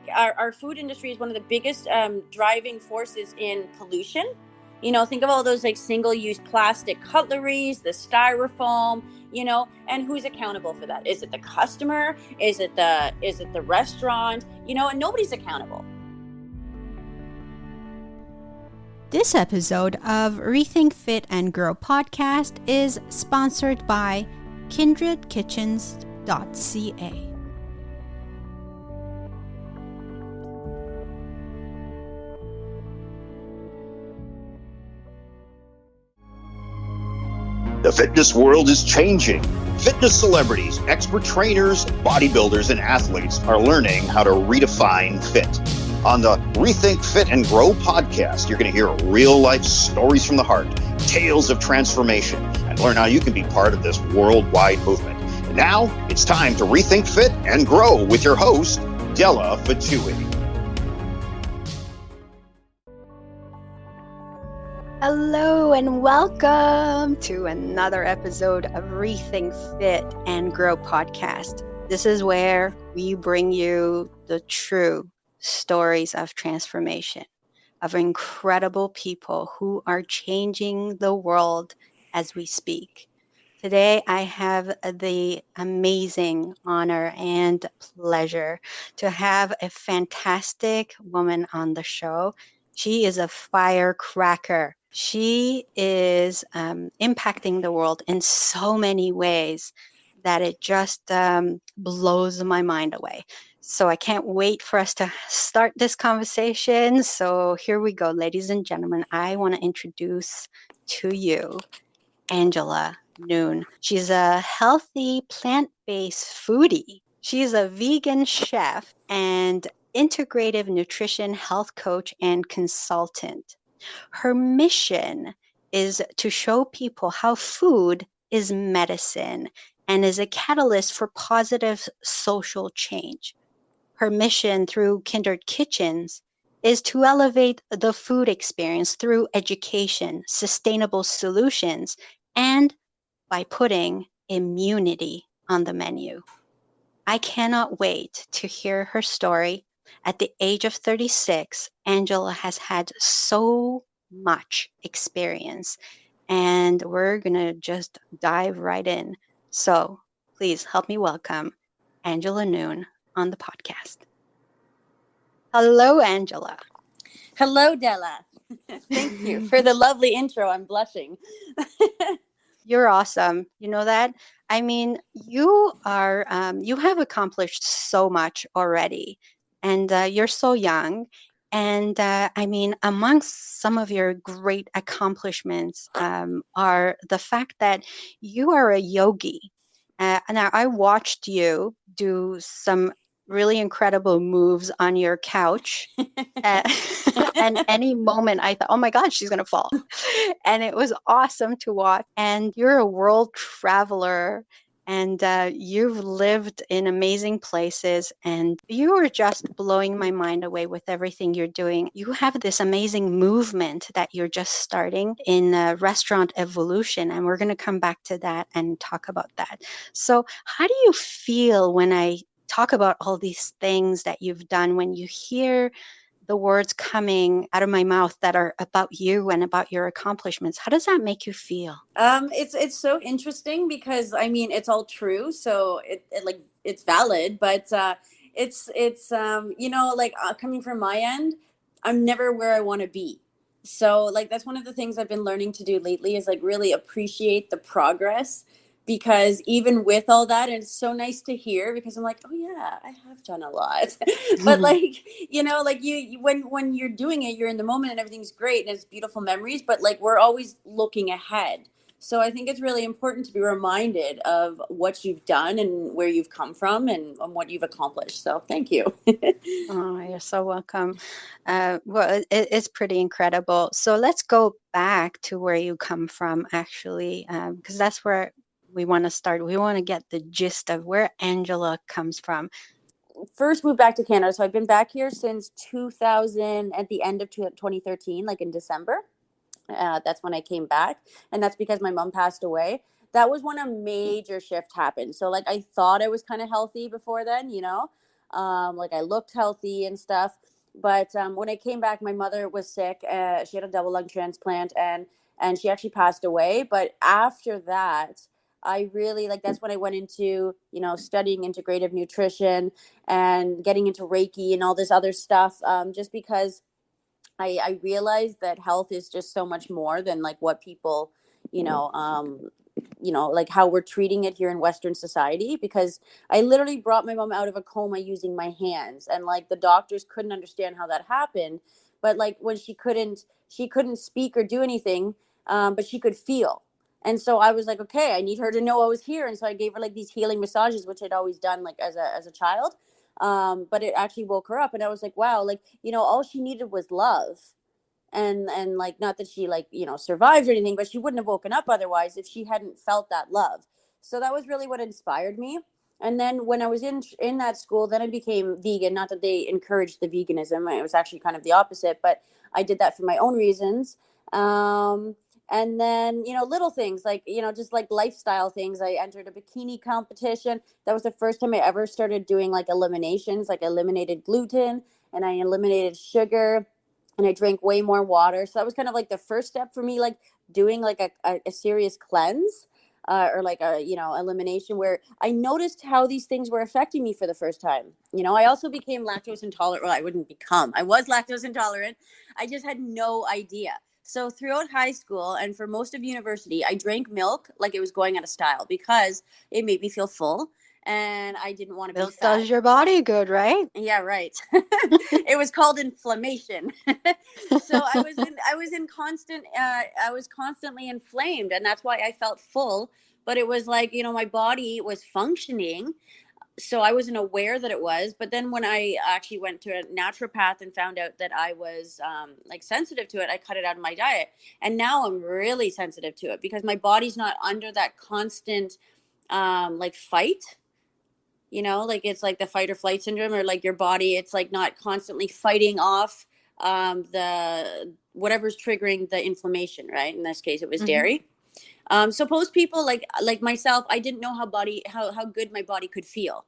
Our food industry is one of the biggest driving forces in pollution. Think of all those like single-use plastic cutleries, the styrofoam, and who's accountable for that? Is it the customer? Is it the restaurant? And nobody's accountable. This episode of Rethink Fit and Grow podcast is sponsored by Kindred Kitchens.ca. The fitness world is changing. Fitness celebrities, expert trainers, bodybuilders, and athletes are learning how to redefine fit. On the Rethink Fit and Grow podcast, you're going to hear real-life stories from the heart, tales of transformation, and learn how you can be part of this worldwide movement. And now, it's time to Rethink Fit and Grow with your host, Della Fotoohi. Hello and welcome to another episode of Rethink Fit and Grow podcast. This is where we bring you the true stories of transformation, of incredible people who are changing the world as we speak. Today, I have the amazing honor and pleasure to have a fantastic woman on the show. She is a firecracker. She is impacting the world in so many ways that it just blows my mind away. So I can't wait for us to start this conversation. So here we go, ladies and gentlemen. I want to introduce to you Angela Nuhn. She's a healthy plant-based foodie. She's a vegan chef and integrative nutrition health coach and consultant. Her mission is to show people how food is medicine and is a catalyst for positive social change. Her mission through Kindred Kitchens is to elevate the food experience through education, sustainable solutions, and by putting immunity on the menu. I cannot wait to hear her story. At the age of 36, Angela has had so much experience, and we're going to just dive right in. So please help me welcome Angela Nuhn on the podcast. Hello, Angela. Hello, Della. Thank you for the lovely intro. I'm blushing. You're awesome. You know that? I mean, you have accomplished so much already, and you're so young. And I mean, amongst some of your great accomplishments are the fact that you are a yogi. Now, I watched you do some really incredible moves on your couch. And any moment I thought, oh my God, she's going to fall. And it was awesome to watch. And you're a world traveler. And you've lived in amazing places, and you are just blowing my mind away with everything you're doing. You have this amazing movement that you're just starting in restaurant evolution, and we're going to come back to that and talk about that. So how do you feel when I talk about all these things that you've done, when you hear the words coming out of my mouth that are about you and about your accomplishments? How does that make you feel? It's so interesting because I mean it's all true, so it's valid, but it's coming from my end, I'm never where I want to be. So like that's one of the things I've been learning to do lately is like really appreciate the progress. Because even with all that, and it's so nice to hear because I'm like, oh yeah, I have done a lot. But like, you when you're doing it, you're in the moment and everything's great and it's beautiful memories, but like we're always looking ahead. So I think it's really important to be reminded of what you've done and where you've come from and what you've accomplished. So thank you. Oh, you're so welcome. Well, it's pretty incredible. So let's go back to where you come from, actually, because that's where we want to start. We want to get the gist of where Angela comes from. First moved back to Canada. So I've been back here since 2000, at the end of 2013, like in December. That's when I came back. And that's because my mom passed away. That was when a major shift happened. So like I thought I was kind of healthy before then, Like I looked healthy and stuff. But when I came back, my mother was sick. She had a double lung transplant, and she actually passed away. But after that, I really like, that's when I went into, studying integrative nutrition and getting into Reiki and all this other stuff, just because I realized that health is just so much more than like what people, you know, um, like how we're treating it here in Western society. Because I literally brought my mom out of a coma using my hands, and like the doctors couldn't understand how that happened. But like when she couldn't speak or do anything, but she could feel. And so I was like, okay, I need her to know I was here. And so I gave her like these healing massages, which I'd always done like as a child. But it actually woke her up, and I was like, wow, like, all she needed was love. And like, not that she like, survived or anything, but she wouldn't have woken up otherwise if she hadn't felt that love. So that was really what inspired me. And then when I was in that school, then I became vegan. Not that they encouraged the veganism, it was actually kind of the opposite, but I did that for my own reasons. And then, little things like, just like lifestyle things. I entered a bikini competition. That was the first time I ever started doing like eliminations. Like I eliminated gluten and I eliminated sugar, and I drank way more water. So that was kind of like the first step for me, like doing like a serious cleanse, or like a, elimination, where I noticed how these things were affecting me for the first time. I also became lactose intolerant. Well, I was lactose intolerant. I just had no idea. So throughout high school and for most of university, I drank milk like it was going out of style because it made me feel full and I didn't want to be Milk fat. does your body good, right? Yeah, right. It was called inflammation. So I was constantly inflamed, and that's why I felt full. But it was like, my body was functioning, so I wasn't aware that it was. But then when I actually went to a naturopath and found out that I was like sensitive to it, I cut it out of my diet, and now I'm really sensitive to it because my body's not under that constant like fight. Like it's like the fight or flight syndrome, or like your body, it's like not constantly fighting off the whatever's triggering the inflammation, right? In this case, it was dairy. Suppose people like myself, I didn't know how good my body could feel.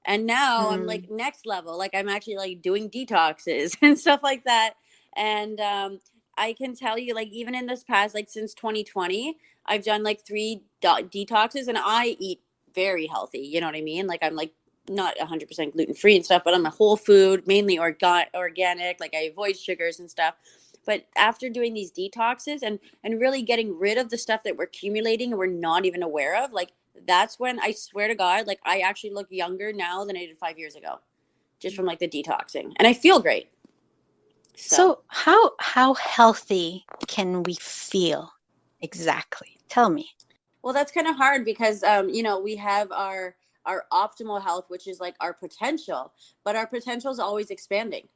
And now I'm like next level. Like I'm actually like doing detoxes and stuff like that. And I can tell you, like, even in this past, like since 2020, I've done like 3 detoxes, and I eat very healthy. You know what I mean? Like I'm like not 100% gluten free and stuff, but I'm a whole food, mainly organic. Like I avoid sugars and stuff. But after doing these detoxes and really getting rid of the stuff that we're accumulating and we're not even aware of, like that's when I swear to God, like I actually look younger now than I did 5 years ago, just from like the detoxing, and I feel great. So how healthy can we feel exactly? Tell me. Well, that's kind of hard because, we have our optimal health, which is like our potential, but our potential is always expanding.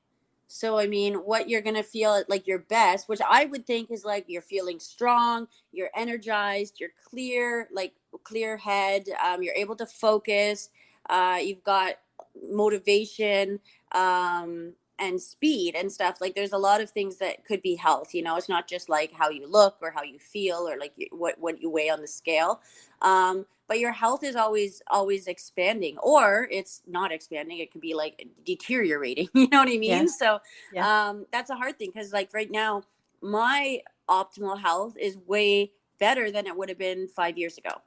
So, I mean, what you're going to feel like your best, which I would think is like you're feeling strong, you're energized, you're clear head, you're able to focus, you've got motivation, and speed and stuff. Like there's a lot of things that could be health. It's not just like how you look or how you feel or like what you weigh on the scale. But your health is always expanding, or it's not expanding. It could be like deteriorating. You know what I mean? Yes. So Yeah. that's a hard thing, because like right now, my optimal health is way better than it would have been 5 years ago.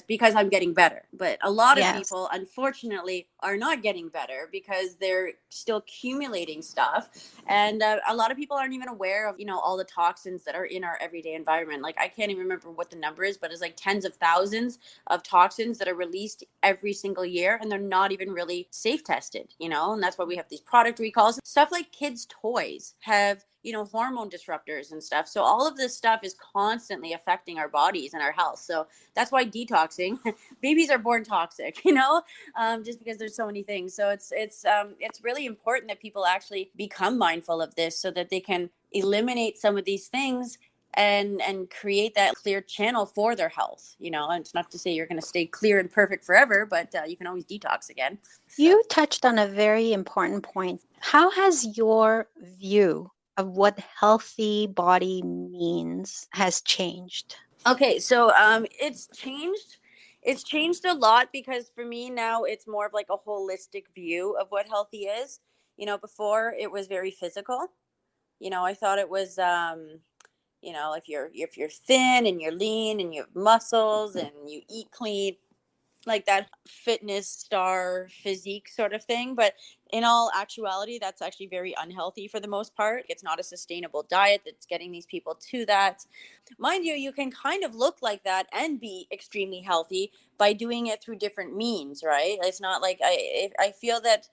Because I'm getting better. But a lot of people, unfortunately, are not getting better because they're still accumulating stuff. And a lot of people aren't even aware of, all the toxins that are in our everyday environment. Like I can't even remember what the number is, but it's like tens of thousands of toxins that are released every single year, and they're not even really safe tested, and that's why we have these product recalls. Stuff like kids' toys have hormone disruptors and stuff. So all of this stuff is constantly affecting our bodies and our health. So that's why detoxing, babies are born toxic, just because there's so many things. So it's really important that people actually become mindful of this so that they can eliminate some of these things and create that clear channel for their health. And it's not to say you're going to stay clear and perfect forever, but you can always detox again. So. You touched on a very important point. How has your view of what healthy body means has changed? Okay, so it's changed It's changed a lot because for me now it's more of like a holistic view of what healthy is. Before it was very physical. I thought it was if you're thin and you're lean and you have muscles and you eat clean, like that fitness star physique sort of thing. But in all actuality, that's actually very unhealthy for the most part. It's not a sustainable diet that's getting these people to that. Mind you, you can kind of look like that and be extremely healthy by doing it through different means, right? It's not like I feel that,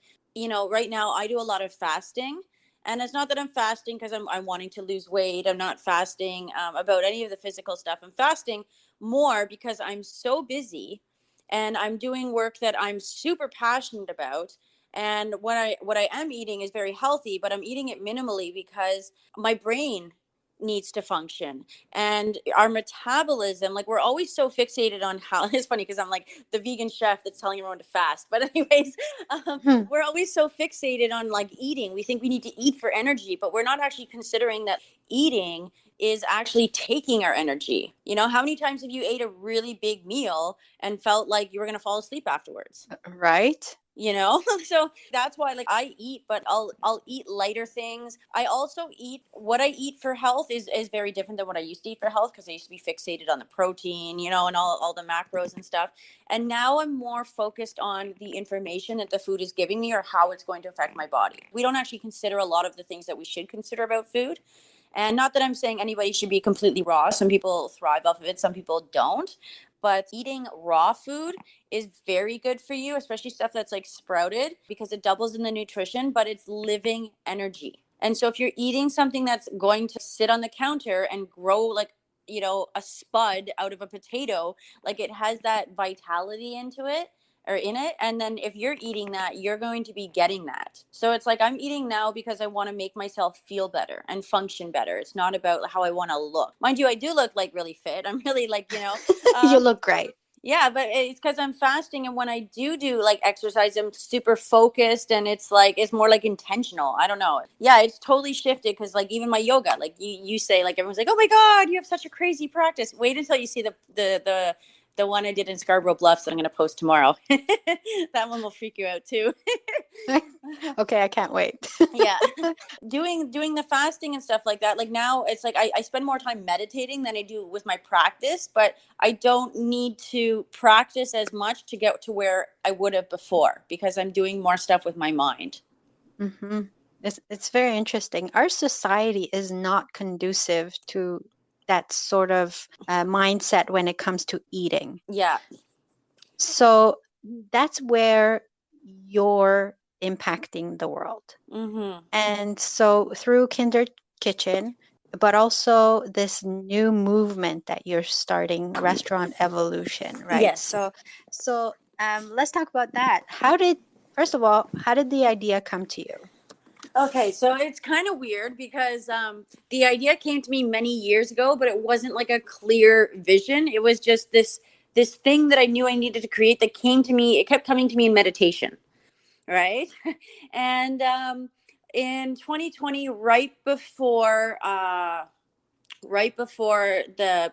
right now I do a lot of fasting. And it's not that I'm fasting because I'm wanting to lose weight. I'm not fasting about any of the physical stuff. I'm fasting more because I'm so busy and I'm doing work that I'm super passionate about. And what I am eating is very healthy, but I'm eating it minimally because my brain needs to function and our metabolism, like we're always so fixated on how it's funny because I'm like the vegan chef that's telling everyone to fast, but anyways, Hmm. we're always so fixated on like eating. We think we need to eat for energy, but we're not actually considering that eating is actually taking our energy. How many times have you ate a really big meal and felt like you were going to fall asleep afterwards? Right? So that's why, like, I eat, but I'll eat lighter things. I also eat what I eat for health is very different than what I used to eat for health, because I used to be fixated on the protein, and all the macros and stuff. And now I'm more focused on the information that the food is giving me or how it's going to affect my body. We don't actually consider a lot of the things that we should consider about food. And not that I'm saying anybody should be completely raw. Some people thrive off of it, some people don't. But eating raw food is very good for you, especially stuff that's like sprouted, because it doubles in the nutrition, but it's living energy. And so if you're eating something that's going to sit on the counter and grow like, a spud out of a potato, like it has that vitality into it or in it. And then if you're eating that, you're going to be getting that. So it's like I'm eating now because I want to make myself feel better and function better. It's not about how I want to look. Mind you, I do look like really fit. I'm really like, You um, look great. yeah, but it's because I'm fasting, and when I do like exercise, I'm super focused, and it's more like intentional. I don't know. Yeah, it's totally shifted because like even my yoga, like you say, like everyone's like, oh my god, you have such a crazy practice. Wait until you see the one I did in Scarborough Bluffs that I'm going to post tomorrow. That one will freak you out too. Okay, I can't wait. Yeah. Doing the fasting and stuff like that, like now it's like I spend more time meditating than I do with my practice, but I don't need to practice as much to get to where I would have before because I'm doing more stuff with my mind. Hmm. It's very interesting. Our society is not conducive to that sort of mindset when it comes to eating. Yeah. So that's where you're impacting the world. Mm-hmm. And so through Kindred Kitchen, but also this new movement that you're starting, Restaurant Evolution, right? Yes. So let's talk about that. First of all, how did the idea come to you? Okay, so it's kind of weird because the idea came to me many years ago, but it wasn't like a clear vision. It was just this thing that I knew I needed to create that came to me. It kept coming to me in meditation, right? And in 2020, right before the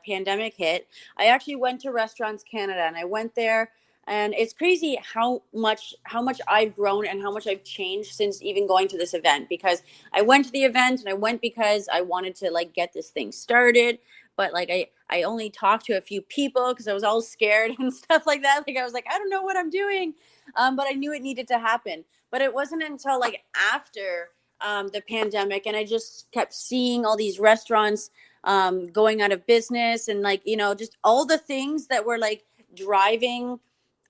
pandemic hit, I actually went to Restaurants Canada, and I went there, and it's crazy how much I've grown and how much I've changed since even going to this event, because I went to the event and I went because I wanted to like get this thing started, but like I only talked to a few people because I was all scared and stuff like that. Like I was like, I don't know what I'm doing, but I knew it needed to happen. But it wasn't until like after the pandemic, and I just kept seeing all these restaurants going out of business, and like just all the things that were like driving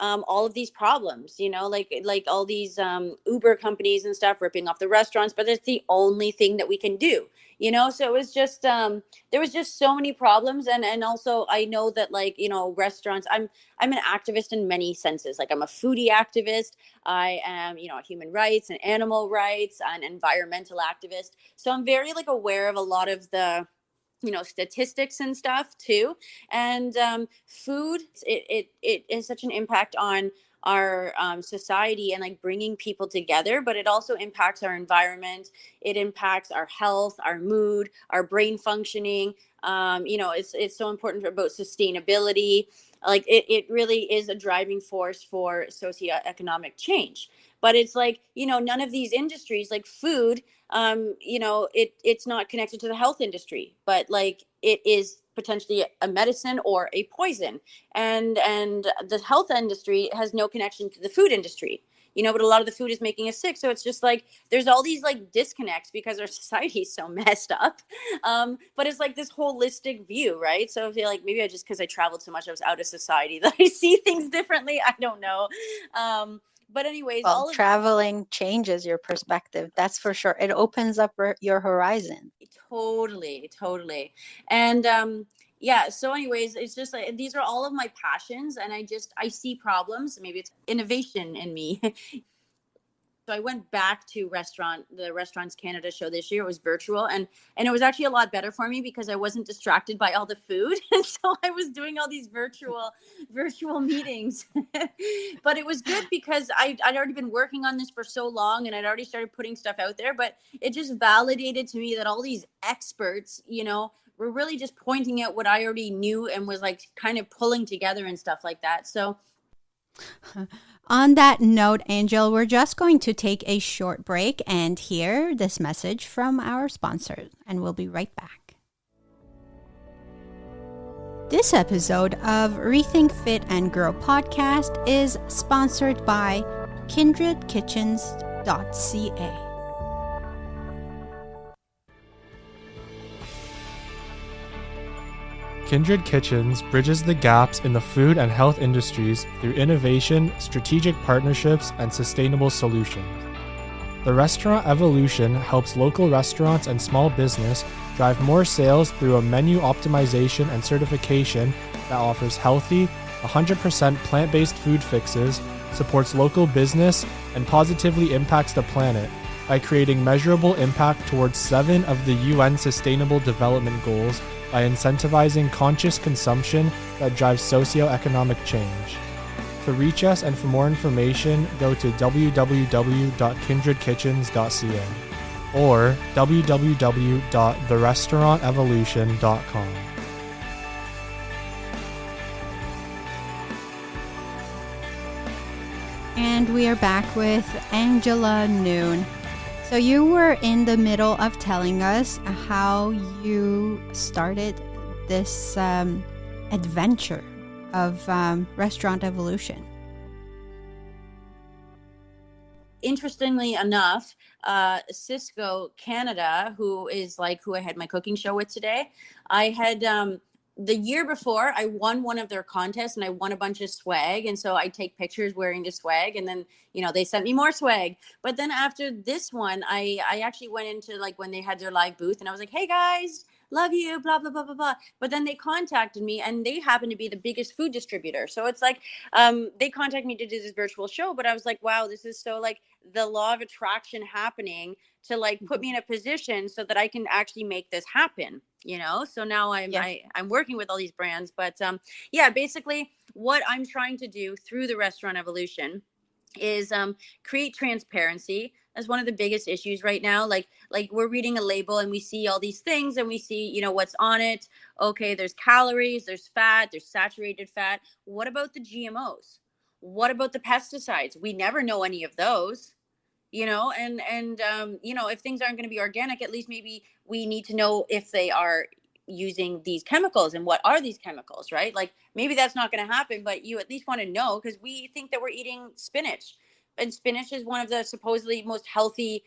all of these problems, like all these Uber companies and stuff ripping off the restaurants, but it's the only thing that we can do, so it was just there was just so many problems. And also I know that like restaurants, I'm an activist in many senses. Like I'm a foodie activist, I am a human rights and animal rights and environmental activist, so I'm very like aware of a lot of the statistics and stuff too. And food, it is such an impact on our society and like bringing people together, but it also impacts our environment. It impacts our health, our mood, our brain functioning. It's so important about sustainability. Like it really is a driving force for socioeconomic change. But it's like, none of these industries like food, it's not connected to the health industry, but like it is potentially a medicine or a poison. And the health industry has no connection to the food industry, but a lot of the food is making us sick. So it's just like there's all these like disconnects because our society is so messed up. But it's like this holistic view, right? So I feel like maybe because I traveled so much, I was out of society, that I see things differently. I don't know. But anyways, Well, traveling changes your perspective. That's for sure. It opens up your horizon. Totally. And yeah, so anyways, it's just like these are all of my passions, and I see problems. Maybe it's innovation in me. So I went back to the Restaurants Canada show this year. It was virtual, and it was actually a lot better for me because I wasn't distracted by all the food. And so I was doing all these virtual meetings. But it was good because I'd already been working on this for so long, and I'd already started putting stuff out there. But it just validated to me that all these experts, were really just pointing out what I already knew and was like kind of pulling together and stuff like that. So on that note, Angel, we're just going to take a short break and hear this message from our sponsors, and we'll be right back. This episode of Rethink Fit and Grow podcast is sponsored by kindredkitchens.ca. Kindred Kitchens bridges the gaps in the food and health industries through innovation, strategic partnerships, and sustainable solutions. The restaurant evolution helps local restaurants and small business drive more sales through a menu optimization and certification that offers healthy, 100% plant-based food fixes, supports local business, and positively impacts the planet by creating measurable impact towards 7 of the UN Sustainable Development Goals by incentivizing conscious consumption that drives socio-economic change. To reach us and for more information, go to www.kindredkitchens.ca or www.therestaurantevolution.com. And we are back with Angela Nuhn. So you were in the middle of telling us how you started this adventure of restaurant evolution. Interestingly enough, Cisco Canada, who I had my cooking show with today, I had the year before I won one of their contests and I won a bunch of swag. And so I take pictures wearing the swag, and then, they sent me more swag. But then after this one, I actually went into like when they had their live booth and I was like, hey guys, love you, blah, blah, blah, blah, blah. But then they contacted me and they happen to be the biggest food distributor. So it's like, they contacted me to do this virtual show, but I was like, wow, this is so like the law of attraction happening to like put me in a position so that I can actually make this happen, So now I'm working with all these brands, but basically what I'm trying to do through the restaurant evolution is create transparency as one of the biggest issues right now. Like we're reading a label and we see all these things and we see, what's on it. Okay, there's calories, there's fat, there's saturated fat. What about the GMOs? What about the pesticides? We never know any of those. And if things aren't going to be organic, at least maybe we need to know if they are using these chemicals and what are these chemicals, right? Like maybe that's not going to happen, but you at least want to know because we think that we're eating spinach. And spinach is one of the supposedly most healthy,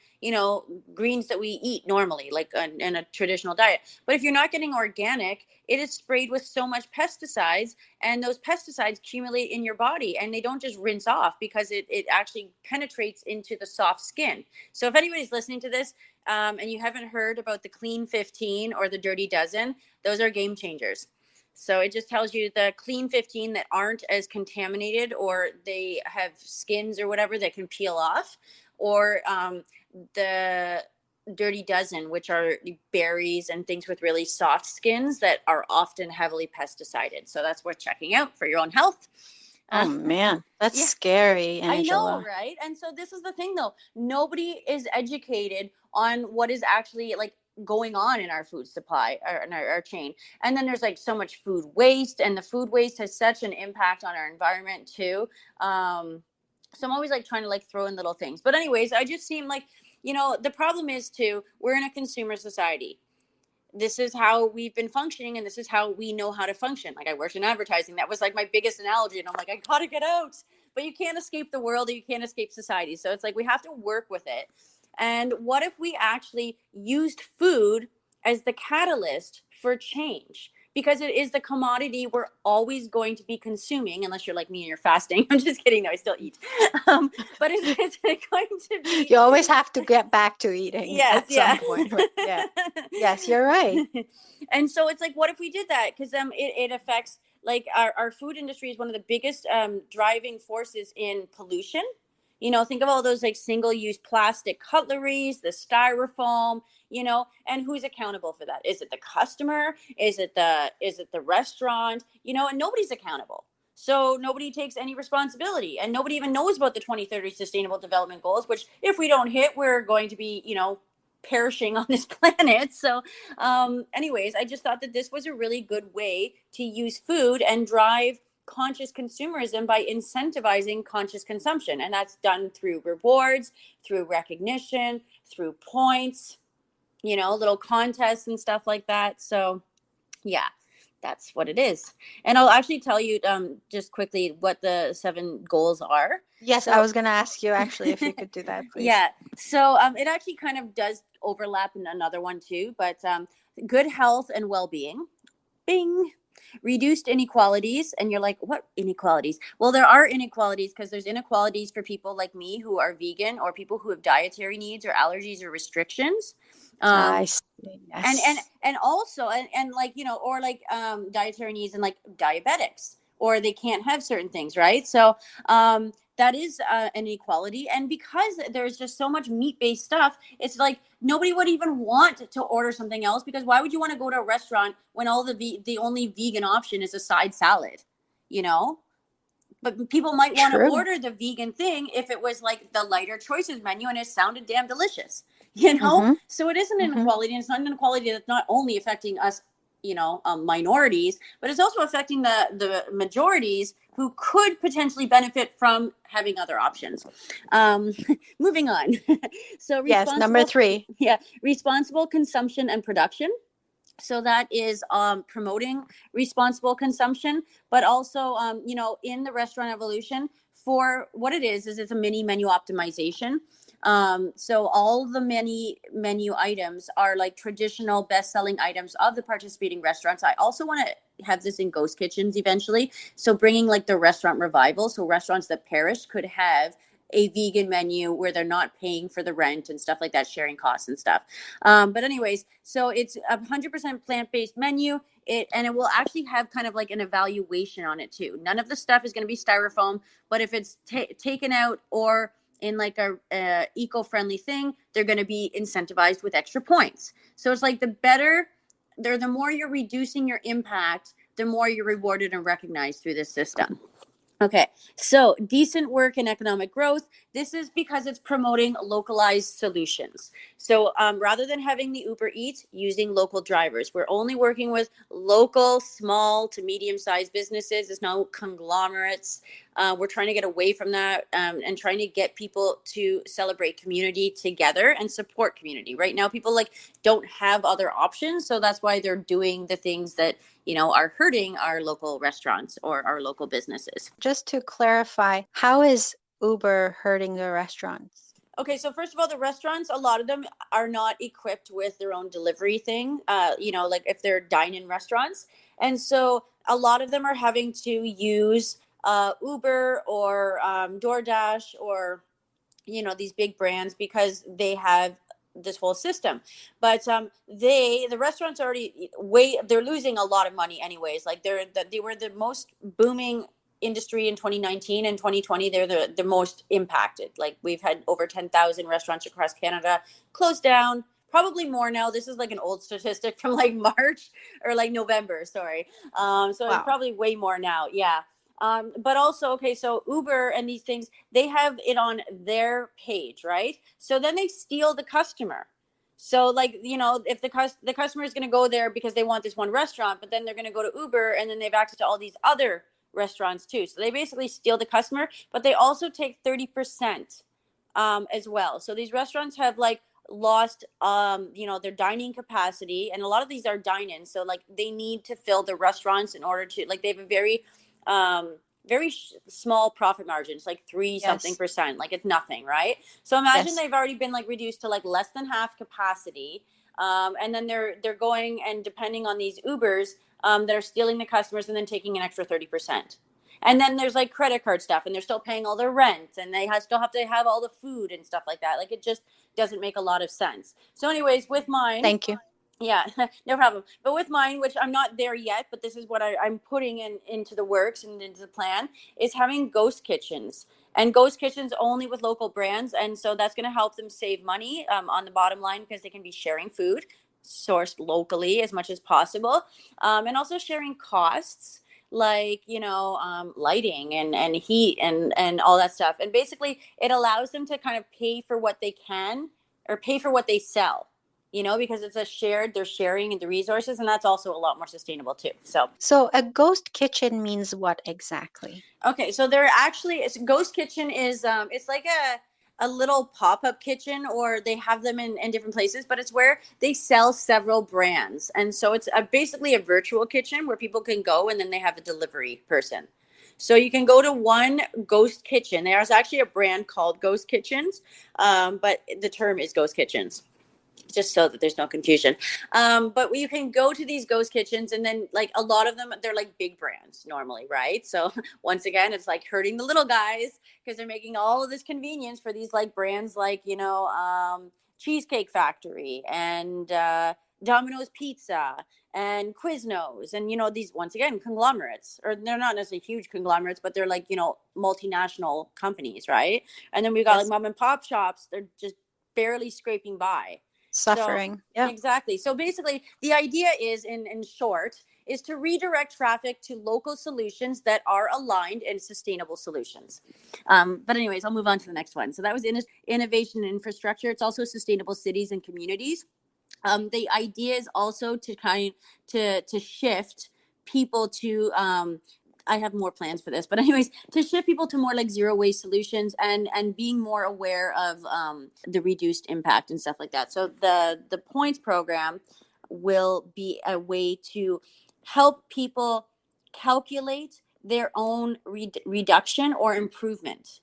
greens that we eat normally, like in a traditional diet. But if you're not getting organic, it is sprayed with so much pesticides, and those pesticides accumulate in your body and they don't just rinse off because it actually penetrates into the soft skin. So if anybody's listening to this and you haven't heard about the Clean 15 or the Dirty Dozen, those are game changers. So it just tells you the Clean 15 that aren't as contaminated or they have skins or whatever that can peel off, or the Dirty Dozen, which are berries and things with really soft skins that are often heavily pesticided. So that's worth checking out for your own health. Oh man, that's scary, Angela. I know, right? And so this is the thing though. Nobody is educated on what is actually like going on in our food supply or in our chain. And then there's like so much food waste, and the food waste has such an impact on our environment too. So I'm always like trying to like throw in little things. But anyways, I just seem like, the problem is too, we're in a consumer society. This is how we've been functioning, and this is how we know how to function. Like, I worked in advertising. That was like my biggest analogy. And I'm like, I got to get out. But you can't escape the world, or you can't escape society. So it's like, we have to work with it. And what if we actually used food as the catalyst for change? Because it is the commodity we're always going to be consuming, unless you're like me and you're fasting. I'm just kidding. No, I still eat. But it's going to be. You always have to get back to eating Yes, at some point. Right? Yeah. Yes, you're right. And so it's like, what if we did that? Because it affects, like, our food industry is one of the biggest driving forces in pollution. Think of all those like single-use plastic cutleries, the styrofoam, and who's accountable for that? Is it the customer? Is it the restaurant? And nobody's accountable. So nobody takes any responsibility, and nobody even knows about the 2030 Sustainable Development Goals, which if we don't hit, we're going to be, perishing on this planet. So anyways, I just thought that this was a really good way to use food and drive conscious consumerism by incentivizing conscious consumption. And that's done through rewards, through recognition, through points, little contests and stuff like that. So yeah, that's what it is. And I'll actually tell you just quickly what the 7 goals are. Yes, so, I was going to ask you actually if you could do that, please. Yeah. So it actually kind of does overlap in another one too, but good health and well-being. Bing. Reduced inequalities. And you're like, what inequalities? Well, there are inequalities, because there's inequalities for people like me who are vegan, or people who have dietary needs or allergies or restrictions. Yes. And also, and like, or like dietary needs and like diabetics, or they can't have certain things, right? So that is an inequality. And because there's just so much meat-based stuff, it's like nobody would even want to order something else, because why would you want to go to a restaurant when the only vegan option is a side salad, But people might want to order the vegan thing if it was like the lighter choices menu and it sounded damn delicious, Mm-hmm. So it is an inequality, and it's not an inequality that's not only affecting us, minorities, but it's also affecting the majorities who could potentially benefit from having other options. Moving on. So yes, number 3. Yeah, responsible consumption and production. So that is promoting responsible consumption, but also, in the restaurant evolution, for what it is it's a mini menu optimization. So all the menu items are like traditional best-selling items of the participating restaurants. I also want to have this in ghost kitchens eventually. So bringing like the restaurant revival. So restaurants that perished could have a vegan menu where they're not paying for the rent and stuff like that, sharing costs and stuff. But anyways, so it's 100% plant-based menu. And it will actually have kind of like an evaluation on it too. None of the stuff is going to be styrofoam, but if it's taken out or in like a eco-friendly thing, they're going to be incentivized with extra points. So it's like the more you're reducing your impact, the more you're rewarded and recognized through this system. Okay, so decent work and economic growth. This is because it's promoting localized solutions. So rather than having the Uber Eats, using local drivers. We're only working with local, small to medium-sized businesses. There's no conglomerates. We're trying to get away from that and trying to get people to celebrate community together and support community. Right now, people don't have other options. So that's why they're doing the things that are hurting our local restaurants or our local businesses. Just to clarify, how is Uber hurting the restaurants? Okay, so first of all, the restaurants, a lot of them are not equipped with their own delivery thing, like if they're dine-in restaurants. And so a lot of them are having to use Uber or DoorDash or, these big brands because they have this whole system. But the restaurants they're losing a lot of money anyways. Like they were the most booming industry in 2019 and 2020. They're the most impacted. Like we've had over 10,000 restaurants across Canada closed down, probably more now. This is like an old statistic from like March or like November, sorry. So wow. It's probably way more now. Yeah. But also, okay, so Uber and these things, they have it on their page, right? So then they steal the customer. So like, you know, if the customer is going to go there because they want this one restaurant, but then they're going to go to Uber and then they have access to all these other restaurants too. So they basically steal the customer, but they also take 30% as well. So these restaurants have like lost you know, their dining capacity, and a lot of these are dine-in, so like they need to fill the restaurants in order to, like, they have a very small profit margins, like 3 something percent, like it's nothing, right? So imagine they've already been like reduced to like less than half capacity, and then they're going and depending on these Ubers that are stealing the customers and then taking an extra 30%. And then there's like credit card stuff, and they're still paying all their rent, and they still have to have all the food and stuff like that. Like it just doesn't make a lot of sense. So anyways, with mine. Thank you. Yeah, no problem. But with mine, which I'm not there yet, but this is what I'm putting into the works and into the plan, is having ghost kitchens. And ghost kitchens only with local brands. And so that's going to help them save money on the bottom line, because they can be sharing food sourced locally as much as possible, and also sharing costs, like, you know, lighting and heat and all that stuff. And basically it allows them to kind of pay for what they can, or pay for what they sell, you know, because it's they're sharing the resources, and that's also a lot more sustainable too. So a ghost kitchen means what exactly? Okay, so they're actually, ghost kitchen is it's like a little pop-up kitchen, or they have them in different places, but it's where they sell several brands. And so it's basically a virtual kitchen where people can go, and then they have a delivery person. So you can go to one ghost kitchen. There's actually a brand called Ghost Kitchens, but the term is Ghost Kitchens, just so that there's no confusion. But you can go to these ghost kitchens, and then like a lot of them, they're like big brands normally, right? So once again, it's like hurting the little guys, because they're making all of this convenience for these like brands like, you know, Cheesecake Factory and Domino's Pizza and Quiznos, and, you know, these, once again, conglomerates, or they're not necessarily huge conglomerates, but they're like, you know, multinational companies, right? And then we got like mom and pop shops, they're just barely scraping by. Suffering. So, exactly. So basically the idea is, in short, is to redirect traffic to local solutions that are aligned and sustainable solutions. But anyways, I'll move on to the next one. So that was innovation and infrastructure. It's also sustainable cities and communities. The idea is also to shift people to I have more plans for this, but anyways, to shift people to more like zero waste solutions, and being more aware of the reduced impact and stuff like that. So the points program will be a way to help people calculate their own reduction or improvement.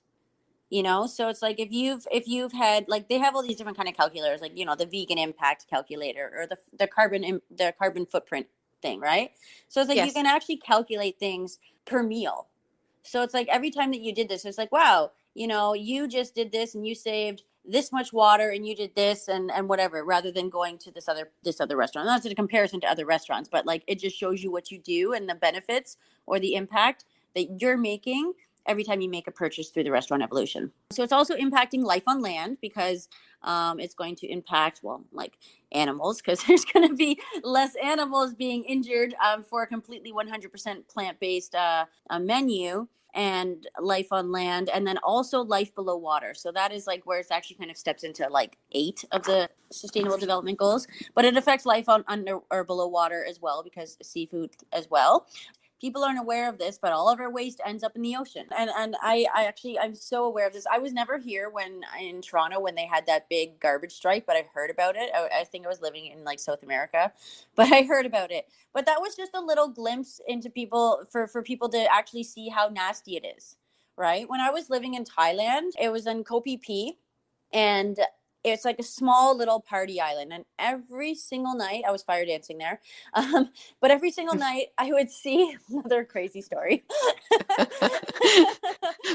You know, so it's like if you've had, like, they have all these different kind of calculators, like, you know, the vegan impact calculator, or the carbon footprint thing, right? So it's like you can actually calculate things per meal. So it's like every time that you did this, it's like, wow, you know, you just did this and you saved this much water, and you did this and whatever, rather than going to this other restaurant. That's a comparison to other restaurants, but like it just shows you what you do and the benefits or the impact that you're making every time you make a purchase through the restaurant evolution. So it's also impacting life on land, because it's going to impact, well, like animals, because there's going to be less animals being injured for a completely 100% plant-based menu, and life on land, and then also life below water. So that is like where it's actually kind of steps into like 8 of the sustainable development goals, but it affects life on under or below water as well, because seafood as well. People aren't aware of this, but all of our waste ends up in the ocean. And I'm so aware of this. I was never here in Toronto when they had that big garbage strike, but I heard about it. I think I was living in like South America, but I heard about it. But that was just a little glimpse into people, for people to actually see how nasty it is, right? When I was living in Thailand, it was in Koh Phi Phi, and it's like a small little party island. And every single night, I was fire dancing there. But every single night I would see another crazy story.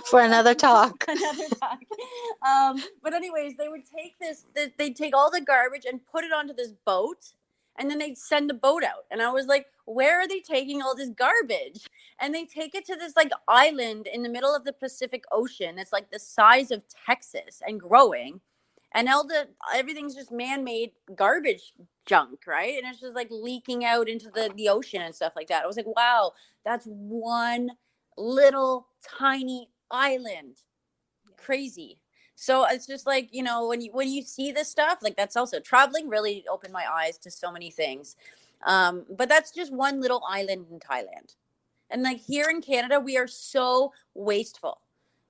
For another talk. But anyways, they would they'd take all the garbage and put it onto this boat. And then they'd send the boat out. And I was like, where are they taking all this garbage? And they take it to this like island in the middle of the Pacific Ocean. It's like the size of Texas and growing. And everything's just man-made garbage junk, right? And it's just like leaking out into the ocean and stuff like that. I was like, wow, that's one little tiny island. Crazy. So it's just like, you know, when you see this stuff, like that's also traveling really opened my eyes to so many things. But that's just one little island in Thailand. And like here in Canada, we are so wasteful.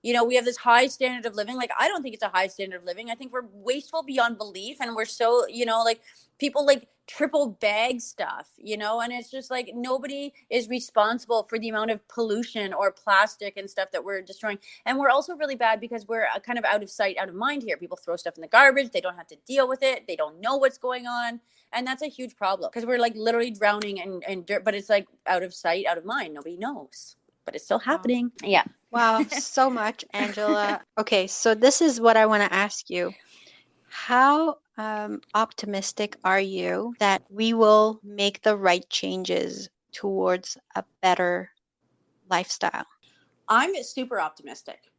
You know, we have this high standard of living. Like, I don't think it's a high standard of living. I think we're wasteful beyond belief. And we're so, you know, like people like triple bag stuff, you know, and it's just like nobody is responsible for the amount of pollution or plastic and stuff that we're destroying. And we're also really bad because we're kind of out of sight, out of mind here. People throw stuff in the garbage. They don't have to deal with it. They don't know what's going on. And that's a huge problem because we're like literally drowning in dirt, but it's like out of sight, out of mind. Nobody knows, but it's still happening. Yeah. Wow, so much, Angela. Okay, so this is what I want to ask you. How optimistic are you that we will make the right changes towards a better lifestyle? I'm super optimistic.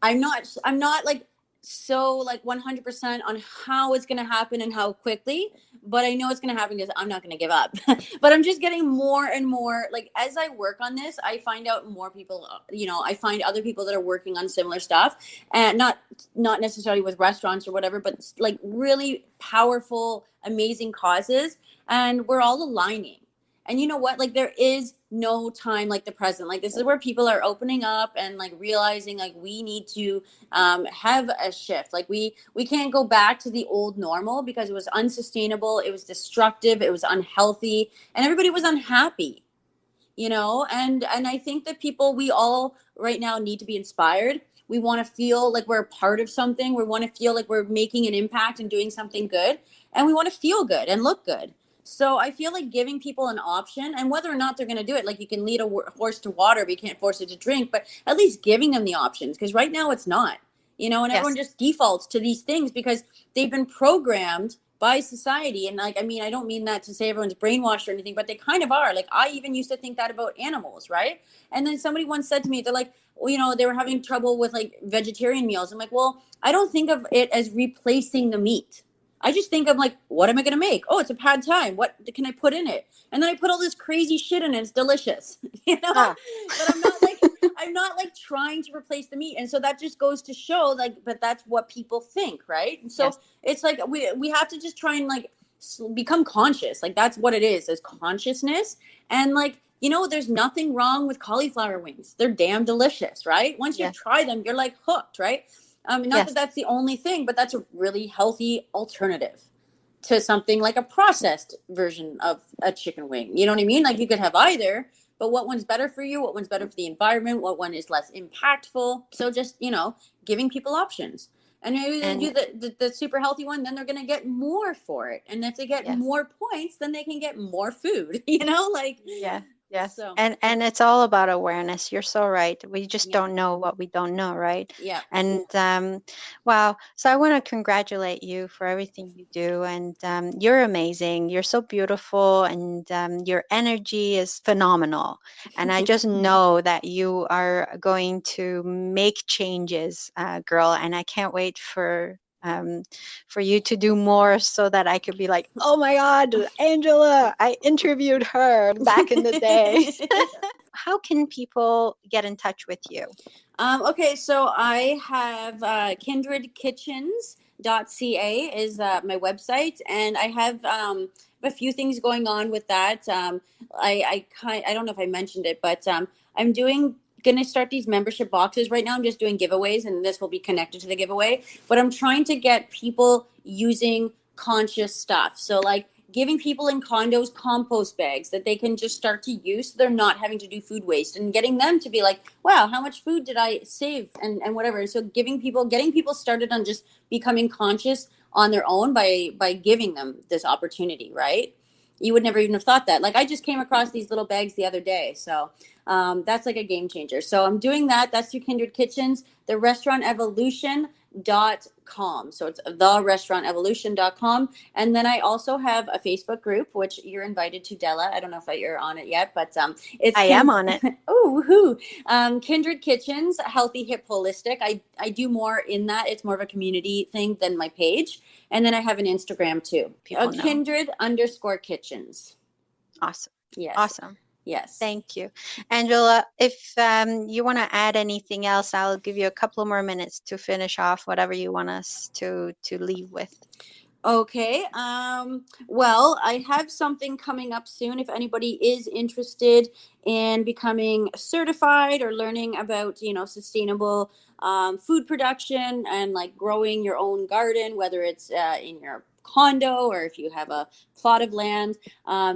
I'm not like so like 100% on how it's going to happen and how quickly, but I know it's going to happen because I'm not going to give up. But I'm just getting more and more, like, as I work on this, I find out more people, you know, I find other people that are working on similar stuff, and not necessarily with restaurants or whatever, but like really powerful, amazing causes. And we're all aligning. And you know what? Like, there is no time like the present. Like, this is where people are opening up and like realizing like we need to have a shift. Like, we can't go back to the old normal because it was unsustainable. It was destructive. It was unhealthy, and everybody was unhappy, you know? And I think that we all right now need to be inspired. We want to feel like we're a part of something. We want to feel like we're making an impact and doing something good. And we want to feel good and look good. So I feel like giving people an option, and whether or not they're going to do it, like you can lead a horse to water, but you can't force it to drink, but at least giving them the options, because right now it's not, you know, and Yes. everyone just defaults to these things because they've been programmed by society. And like, I mean, I don't mean that to say everyone's brainwashed or anything, but they kind of are. Like, I even used to think that about animals, right? And then somebody once said to me, they're like, well, you know, they were having trouble with like vegetarian meals. I'm like, well, I don't think of it as replacing the meat. I just think of like, what am I going to make? Oh, it's a pad thai. What can I put in it? And then I put all this crazy shit in it. It's delicious, you know, but I'm not like trying to replace the meat. And so that just goes to show like, but that's what people think. Right. And so It's like, we have to just try and like become conscious. Like, that's what it is consciousness. And like, you know, there's nothing wrong with cauliflower wings. They're damn delicious. Right. Once you try them, you're like hooked. Right. Not that that's the only thing, but that's a really healthy alternative to something like a processed version of a chicken wing. You know what I mean? Like, you could have either, but what one's better for you? What one's better for the environment? What one is less impactful? So just, you know, giving people options. And maybe they do the super healthy one, then they're going to get more for it. And if they get more points, then they can get more food, you know, like. Yes. So. And it's all about awareness. You're so right. We just don't know what we don't know, right? Yeah. And wow. So I want to congratulate you for everything you do. And you're amazing. You're so beautiful, and your energy is phenomenal. And I just know that you are going to make changes, girl. And I can't wait for you to do more so that I could be like, oh my God, Angela, I interviewed her back in the day. How can people get in touch with you? Okay, so I have Kindred Kitchens. .ca is my website, and I have a few things going on with that. I don't know if I mentioned it, but I'm going to start these membership boxes right now. I'm just doing giveaways, and this will be connected to the giveaway, but I'm trying to get people using conscious stuff. So like giving people in condos compost bags that they can just start to use, so they're not having to do food waste, and getting them to be like, wow, how much food did I save, and whatever. And so getting people started on just becoming conscious on their own by giving them this opportunity, right? You would never even have thought that. Like, I just came across these little bags the other day. So that's like a game changer. So I'm doing that. That's through Kindred Kitchens. The restaurantevolution.com. So it's therestaurantevolution.com. And then I also have a Facebook group, which you're invited to, Della. I don't know if you're on it yet, but I am on it. Oh, woohoo. Kindred Kitchens, Healthy Hip Holistic. I do more in that. It's more of a community thing than my page. And then I have an Instagram too. Kindred_kitchens. Awesome. Yes. Awesome. Yes. Thank you. Angela, if you want to add anything else, I'll give you a couple more minutes to finish off whatever you want us to leave with. Okay. Well, I have something coming up soon. If anybody is interested in becoming certified or learning about, sustainable food production and like growing your own garden, whether it's in your condo or if you have a plot of land,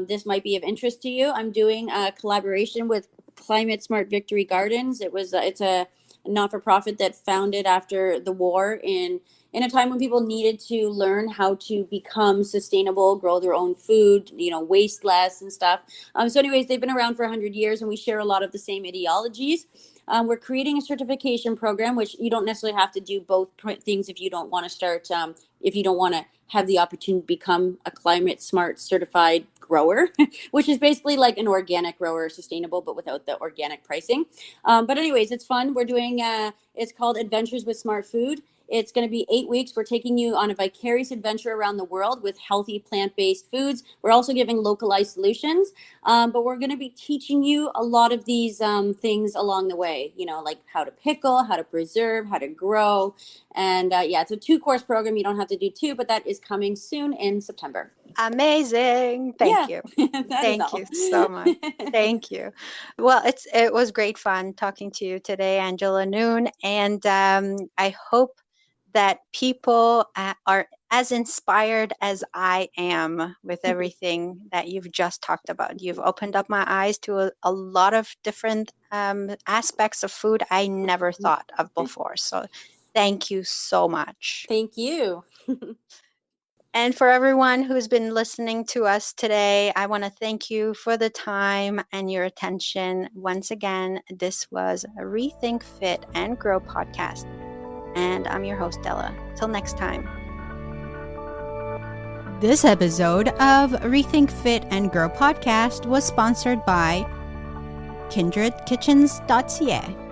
this might be of interest to you. I'm doing a collaboration with Climate Smart Victory Gardens. It's a not-for-profit that founded after the war in a time when people needed to learn how to become sustainable, grow their own food, waste less and stuff. So anyways, they've been around for 100 years and we share a lot of the same ideologies. We're creating a certification program, which you don't necessarily have to do both things if you don't want to start, if you don't want to have the opportunity to become a climate smart certified grower, which is basically like an organic grower, sustainable, but without the organic pricing. But anyways, it's fun. We're doing, it's called Adventures with Smart Food. It's going to be 8 weeks. We're taking you on a vicarious adventure around the world with healthy plant-based foods. We're also giving localized solutions, but we're going to be teaching you a lot of these things along the way, like how to pickle, how to preserve, how to grow. And it's a 2-course program. You don't have to do 2, but that is coming soon in September. Amazing. Thank you. Thank you so much. Thank you. Well, it was great fun talking to you today, Angela Nuhn. And I hope that people are as inspired as I am with everything that you've just talked about. You've opened up my eyes to a lot of different aspects of food I never thought of before. So thank you so much. Thank you. And for everyone who's been listening to us today, I want to thank you for the time and your attention. Once again, this was a Rethink Fit and Grow podcast. And I'm your host, Della. Till next time. This episode of Rethink Fit and Grow podcast was sponsored by kindredkitchens.ca.